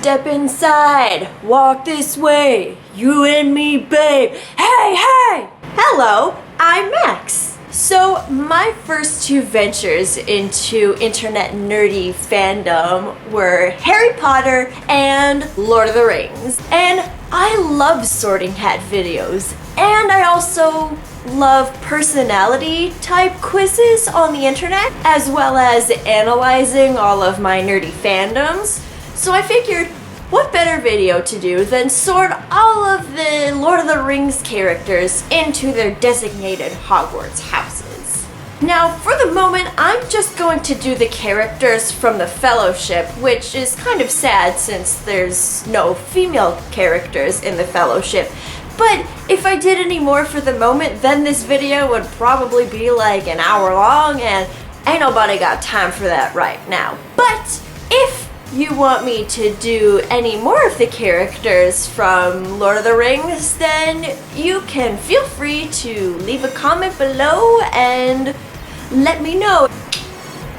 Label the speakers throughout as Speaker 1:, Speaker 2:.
Speaker 1: Step inside, walk this way, you and me, babe. Hey! Hello, I'm Max. So my first two ventures into internet nerdy fandom were Harry Potter and Lord of the Rings. And I love Sorting Hat videos. And I also love personality type quizzes on the internet, as well as analyzing all of my nerdy fandoms. So I figured, what better video to do than sort all of the Lord of the Rings characters into their designated Hogwarts houses. Now, for the moment, I'm just going to do the characters from the Fellowship, which is kind of sad since there's no female characters in the Fellowship. But if I did any more for the moment, then this video would probably be like an hour long, and ain't nobody got time for that right now. But if you want me to do any more of the characters from Lord of the Rings, then you can feel free to leave a comment below and let me know.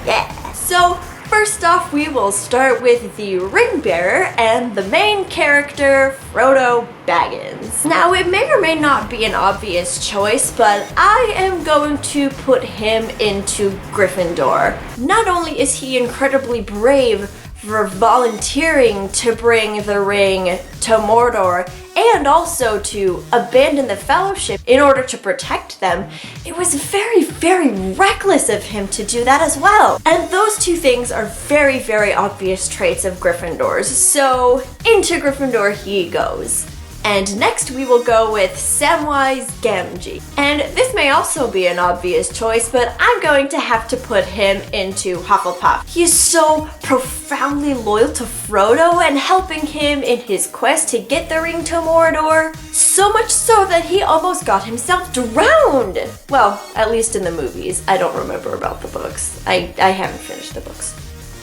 Speaker 1: Yeah. So first off, we will start with the ring bearer and the main character, Frodo Baggins. Now, it may or may not be an obvious choice, but I am going to put him into Gryffindor. Not only is he incredibly brave for volunteering to bring the ring to Mordor and also to abandon the Fellowship in order to protect them, it was very, very reckless of him to do that as well. And those two things are very, very obvious traits of Gryffindors. So into Gryffindor he goes. And next we will go with Samwise Gamgee. And this may also be an obvious choice, but I'm going to have to put him into Hufflepuff. He is so profoundly loyal to Frodo and helping him in his quest to get the ring to Mordor. So much so that he almost got himself drowned. Well, at least in the movies. I don't remember about the books. I haven't finished the books.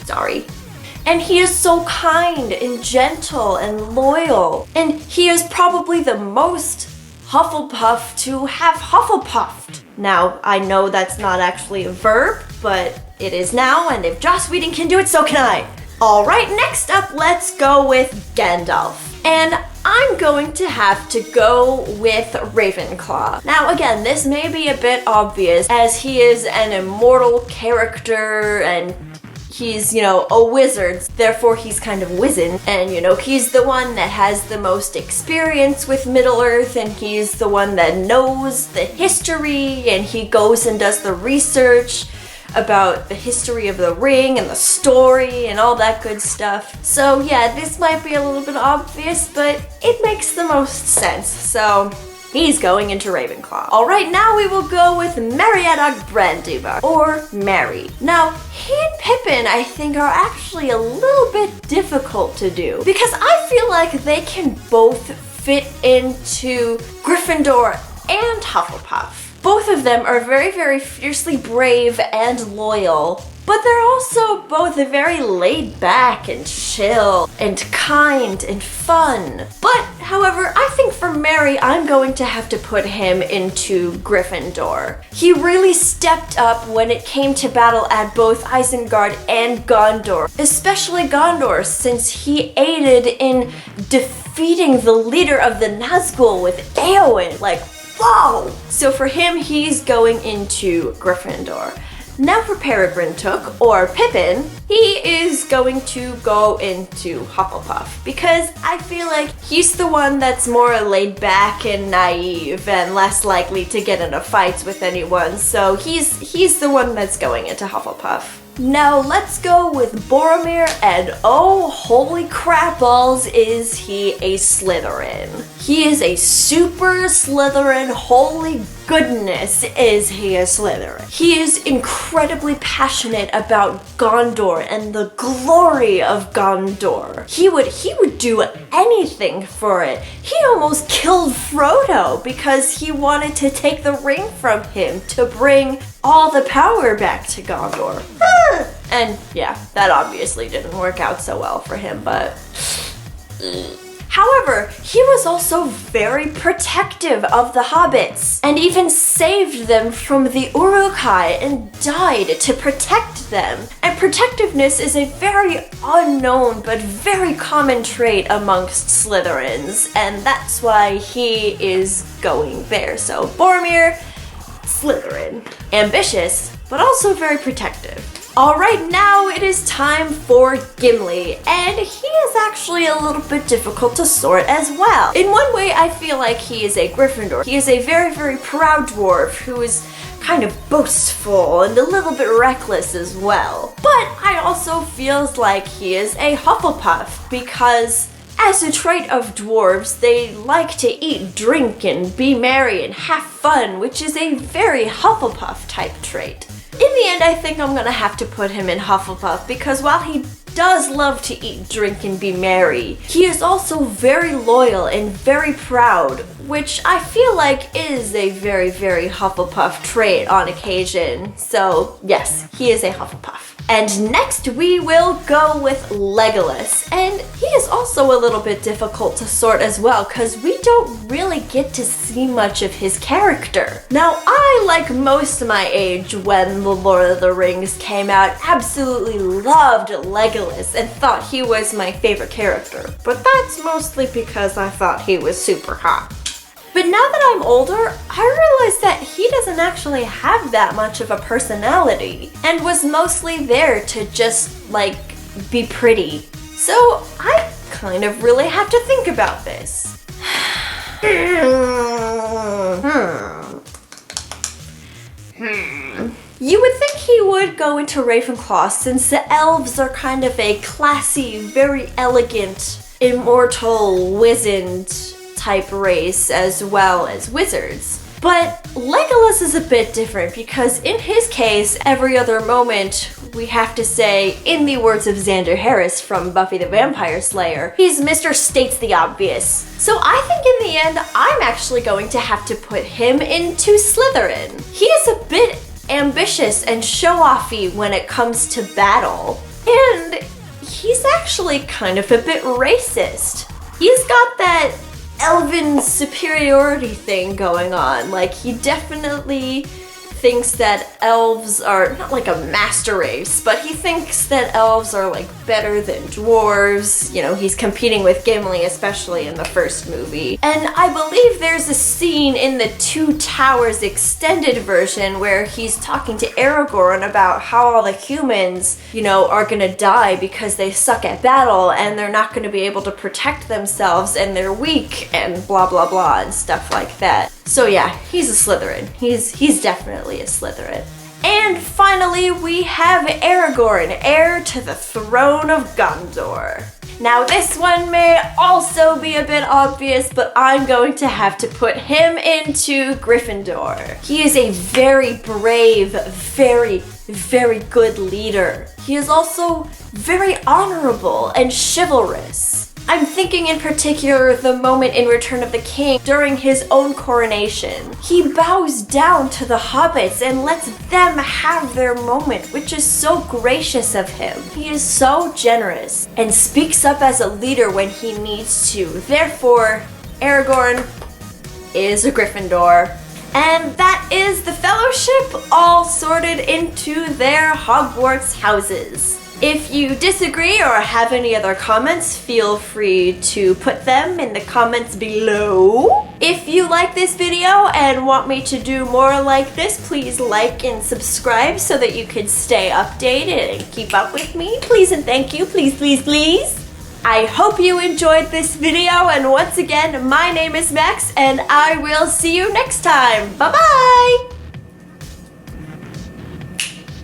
Speaker 1: Sorry. And he is so kind and gentle and loyal. And he is probably the most Hufflepuff to have Hufflepuffed. Now, I know that's not actually a verb, but it is now, and if Joss Whedon can do it, so can I. Alright, next up, let's go with Gandalf. And I'm going to have to go with Ravenclaw. Now again, this may be a bit obvious as he is an immortal character and he's, a wizard, therefore he's kind of wizened. And, he's the one that has the most experience with Middle-earth, and he's the one that knows the history, and he goes and does the research about the history of the ring and the story and all that good stuff. So yeah, this might be a little bit obvious, but it makes the most sense. So he's going into Ravenclaw. Alright, now we will go with Marietta Brandybuck, or Mary. Now, he and Pippin, I think, are actually a little bit difficult to do, because I feel like they can both fit into Gryffindor and Hufflepuff. Both of them are very, very fiercely brave and loyal, but they're also both very laid back and chill and kind and fun. But, however, I think for Mary, I'm going to have to put him into Gryffindor. He really stepped up when it came to battle at both Isengard and Gondor, especially Gondor, since he aided in defeating the leader of the Nazgul with Éowyn. Like, whoa! So for him, he's going into Gryffindor. Now for Peregrine Took, or Pippin, he is going to go into Hufflepuff because I feel like he's the one that's more laid back and naive and less likely to get into fights with anyone, so he's the one that's going into Hufflepuff. Now let's go with Boromir, and oh holy crap balls, is he a Slytherin. He is a super Slytherin, holy goodness is he a Slytherin. He is incredibly passionate about Gondor and the glory of Gondor. He would do anything for it. He almost killed Frodo because he wanted to take the ring from him to bring all the power back to Gondor. And yeah, that obviously didn't work out so well for him, but However, he was also very protective of the hobbits, and even saved them from the Uruk-hai and died to protect them. And protectiveness is a very unknown but very common trait amongst Slytherins, and that's why he is going there. So Boromir, Slytherin. Ambitious, but also very protective. Alright, now it is time for Gimli, and he is actually a little bit difficult to sort as well. In one way, I feel like he is a Gryffindor. He is a very, very proud dwarf who is kind of boastful and a little bit reckless as well. But I also feels like he is a Hufflepuff because as a trait of dwarves, they like to eat, drink, and be merry and have fun, which is a very Hufflepuff type trait. In the end, I think I'm gonna have to put him in Hufflepuff because while he does love to eat, drink, and be merry, he is also very loyal and very proud, which I feel like is a very, very Hufflepuff trait on occasion. So yes, he is a Hufflepuff. And next we will go with Legolas, and he is also a little bit difficult to sort as well because we don't really get to see much of his character. Now, I, like most of my age when The Lord of the Rings came out, absolutely loved Legolas and thought he was my favorite character, but that's mostly because I thought he was super hot. But now that I'm older, I realize that he doesn't actually have that much of a personality and was mostly there to just, like, be pretty. So I kind of really have to think about this. You would think he would go into Ravenclaw since the elves are kind of a classy, very elegant, immortal, wizened type race as well as wizards. But Legolas is a bit different because in his case, every other moment we have to say, in the words of Xander Harris from Buffy the Vampire Slayer, he's Mr. States the Obvious. So I think in the end, I'm actually going to have to put him into Slytherin. He is a bit ambitious and show-offy when it comes to battle. And he's actually kind of a bit racist. He's got that elven superiority thing going on. Like, he definitely thinks that elves are not like a master race, but he thinks that elves are like better than dwarves. You know, he's competing with Gimli, especially in the first movie. And I believe there's a scene in the Two Towers extended version where he's talking to Aragorn about how all the humans, you know, are gonna die because they suck at battle and they're not gonna be able to protect themselves and they're weak and blah blah blah and stuff like that. So yeah, he's a Slytherin. He's definitely a Slytherin. And finally, we have Aragorn, heir to the throne of Gondor. Now this one may also be a bit obvious, but I'm going to have to put him into Gryffindor. He is a very brave, very, very good leader. He is also very honorable and chivalrous. I'm thinking in particular the moment in Return of the King during his own coronation. He bows down to the hobbits and lets them have their moment, which is so gracious of him. He is so generous and speaks up as a leader when he needs to. Therefore, Aragorn is a Gryffindor. And that is the Fellowship all sorted into their Hogwarts houses. If you disagree or have any other comments, feel free to put them in the comments below. If you like this video and want me to do more like this, please like and subscribe so that you can stay updated and keep up with me. Please and thank you. Please, please, please. I hope you enjoyed this video, and once again, my name is Max, and I will see you next time. Bye-bye!